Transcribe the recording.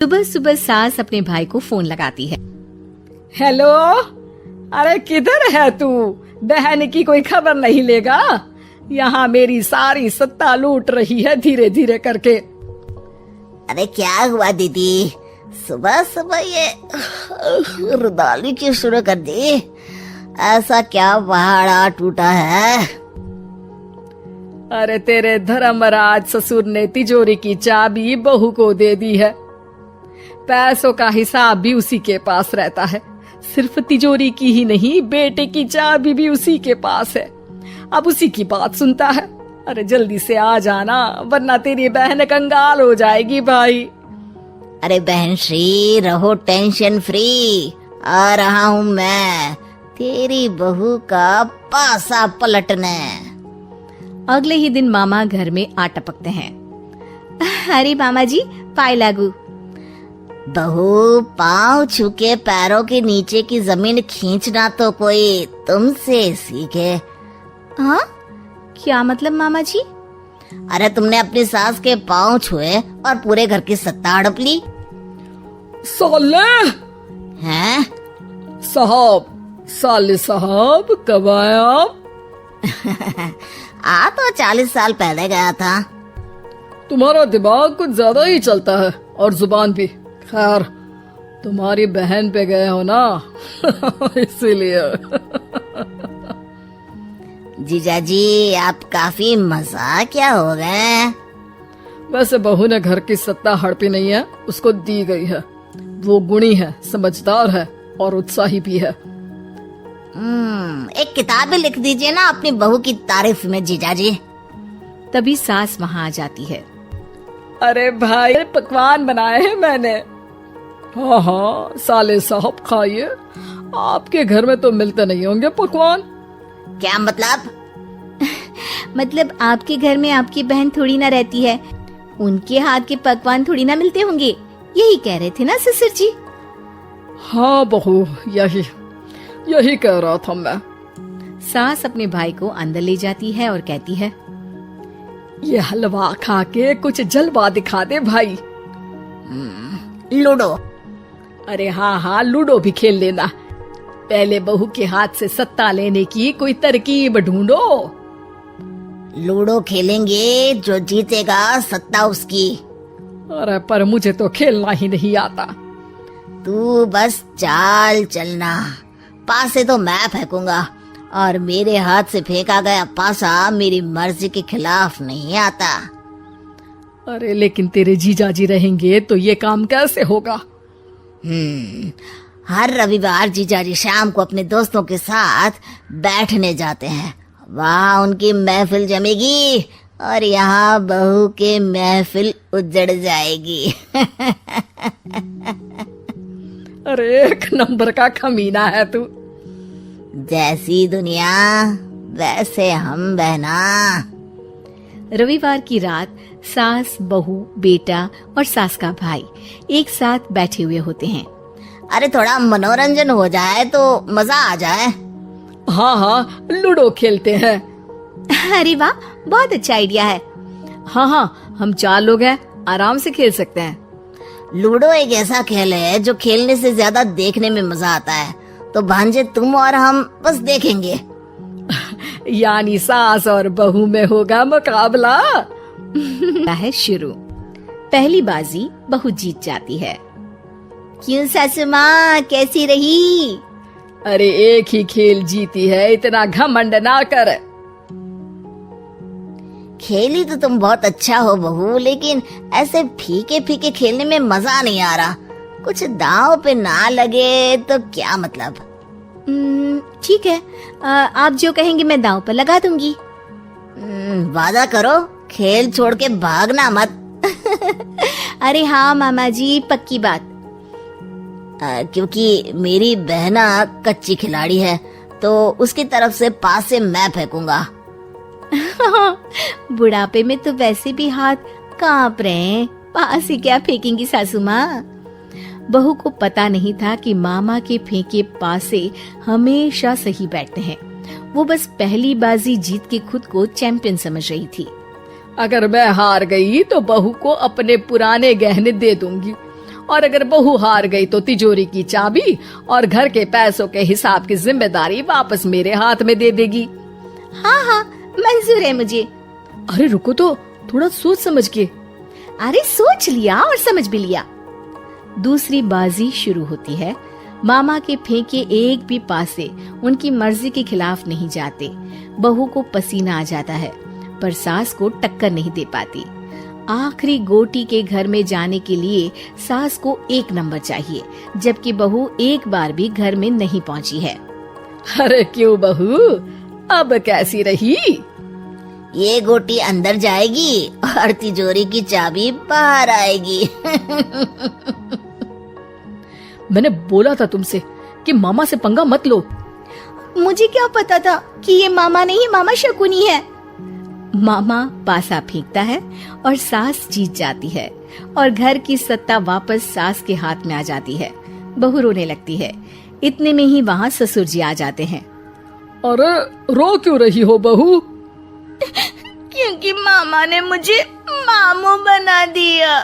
सुबह सुबह सास अपने भाई को फोन लगाती है। हेलो, अरे किधर है तू? बहन की कोई खबर नहीं लेगा? यहाँ मेरी सारी सत्ता लूट रही है धीरे धीरे करके। अरे क्या हुआ दीदी, सुबह सुबह ये रुदाली क्यों शुरू कर दी? ऐसा क्या पहाड़ा टूटा है? अरे तेरे धर्मराज ससुर ने तिजोरी की चाबी बहू को दे दी है। पैसों का हिसाब भी उसी के पास रहता है। सिर्फ तिजोरी की ही नहीं, बेटे की चाबी भी उसी के पास है। अब उसी की बात सुनता है। अरे जल्दी से आ जाना, वरना तेरी बहन कंगाल हो जाएगी भाई। अरे बहन श्री, रहो टेंशन फ्री, आ रहा हूँ मैं तेरी बहू का पासा पलटने। अगले ही दिन मामा घर में आ टपकते हैं। अरे मामा जी, पाए लागू। बहू, पाँव छूके पैरों के नीचे की जमीन खींचना तो कोई तुमसे सीखे। हाँ, क्या मतलब मामा जी? अरे तुमने अपनी सास के पाँव छुए और पूरे घर की सत्ता हड़प ली। साले हैं? साले साहब कब आए आप? आ तो 40 साल पहले गया था। तुम्हारा दिमाग कुछ ज्यादा ही चलता है और जुबान भी। खैर, तुम्हारी बहन पे गए हो ना इसीलिए। जीजाजी, आप काफी मजाकिया हो गए। वैसे बहू ने घर की सत्ता हड़पी नहीं है, उसको दी गई है। वो गुणी है, समझदार है और उत्साही भी है। एक किताब भी लिख दीजिए ना अपनी बहू की तारीफ में जीजाजी। तभी सास वहाँ आ जाती है। अरे भाई, पकवान बनाए हैं मैंने। हाँ हाँ साले साहब, खाइए। आपके घर में तो मिलते नहीं होंगे पकवान। क्या मतलब? मतलब आपके घर में आपकी बहन थोड़ी ना रहती है, उनके हाथ के पकवान थोड़ी ना मिलते होंगे, यही कह रहे थे ना ससुर जी? हाँ बहू, यही कह रहा था मैं। सास अपने भाई को अंदर ले जाती है और कहती है, ये हलवा खा के कुछ जलवा दिखा दे भाई। लूडो? अरे हाँ, लूडो भी खेल लेना। पहले बहू के हाथ से सत्ता लेने की कोई तरकीब ढूंढो। लूडो खेलेंगे, जो जीतेगा सत्ता उसकी। अरे पर मुझे तो खेलना ही नहीं आता। तू बस चाल चलना, पासे तो मैं फेंकूंगा और मेरे हाथ से फेंका गया पासा मेरी मर्जी के खिलाफ नहीं आता। अरे लेकिन तेरे जीजाजी रहेंगे तो ये काम कैसे होगा? हर रविवार जीजाजी शाम को अपने दोस्तों के साथ बैठने जाते हैं। वहाँ उनकी महफिल जमेगी और यहाँ बहू के महफिल उजड़ जाएगी। अरे एक नंबर का कमीना है तू। जैसी दुनिया वैसे हम बहना। रविवार की रात सास, बहू, बेटा और सास का भाई एक साथ बैठे हुए होते हैं। अरे थोड़ा मनोरंजन हो जाए तो मजा आ जाए। हाँ, लूडो खेलते हैं। अरे वाह, बहुत अच्छा आइडिया है। हाँ, हम 4 लोग हैं, आराम से खेल सकते हैं। लूडो एक ऐसा खेल है जो खेलने से ज्यादा देखने में मजा आता है। तो भांजे, तुम और हम बस देखेंगे। यानी सास और बहू में होगा मुकाबला। है शुरू। पहली बाजी बहू जीत जाती है। क्यों सासू माँ, कैसी रही? अरे एक ही खेल जीती है, इतना घमंड ना कर। खेली तो तुम बहुत अच्छा हो बहू, लेकिन ऐसे फीके फीके खेलने में मजा नहीं आ रहा। कुछ दांव पे ना लगे तो क्या मतलब? ठीक है, आप जो कहेंगे मैं दांव पर लगा दूंगी। वादा करो, खेल छोड़ के भागना मत। अरे हाँ मामा जी, पक्की बात। क्योंकि मेरी बहना कच्ची खिलाड़ी है, तो उसकी तरफ से पास से मैं फेंकूंगा। बुढ़ापे में तो वैसे भी हाथ कांप रहे हैं, पास से क्या फेंकेंगी सासू माँ? बहू को पता नहीं था कि मामा के फेंके पासे हमेशा सही बैठते हैं। वो बस पहली बाजी जीत के खुद को चैंपियन समझ रही थी। अगर मैं हार गई तो बहू को अपने पुराने गहने दे दूंगी और अगर बहू हार गई तो तिजोरी की चाबी और घर के पैसों के हिसाब की जिम्मेदारी वापस मेरे हाथ में दे देगी। हाँ हाँ, मंजूर है मुझे। अरे रुको तो, थोड़ा सोच समझ के। अरे सोच लिया और समझ भी लिया। दूसरी बाजी शुरू होती है। मामा के फेंके एक भी पासे उनकी मर्जी के खिलाफ नहीं जाते। बहू को पसीना आ जाता है पर सास को टक्कर नहीं दे पाती। आखिरी गोटी के घर में जाने के लिए सास को 1 नंबर चाहिए, जबकि बहू एक बार भी घर में नहीं पहुंची है। अरे क्यों बहू, अब कैसी रही? ये गोटी अंदर जाएगी और तिजोरी की चाबी बाहर आएगी। मैंने बोला था तुमसे कि मामा से पंगा मत लो। मुझे क्या पता था कि ये मामा नहीं, मामा शकुनी है। मामा पासा फेंकता है और सास जीत जाती है और घर की सत्ता वापस सास के हाथ में आ जाती है। बहू रोने लगती है। इतने में ही वहाँ ससुर जी आ जाते हैं। अरे रो क्यों रही हो बहू? क्योंकि मामा ने मुझे मामू बना दिया।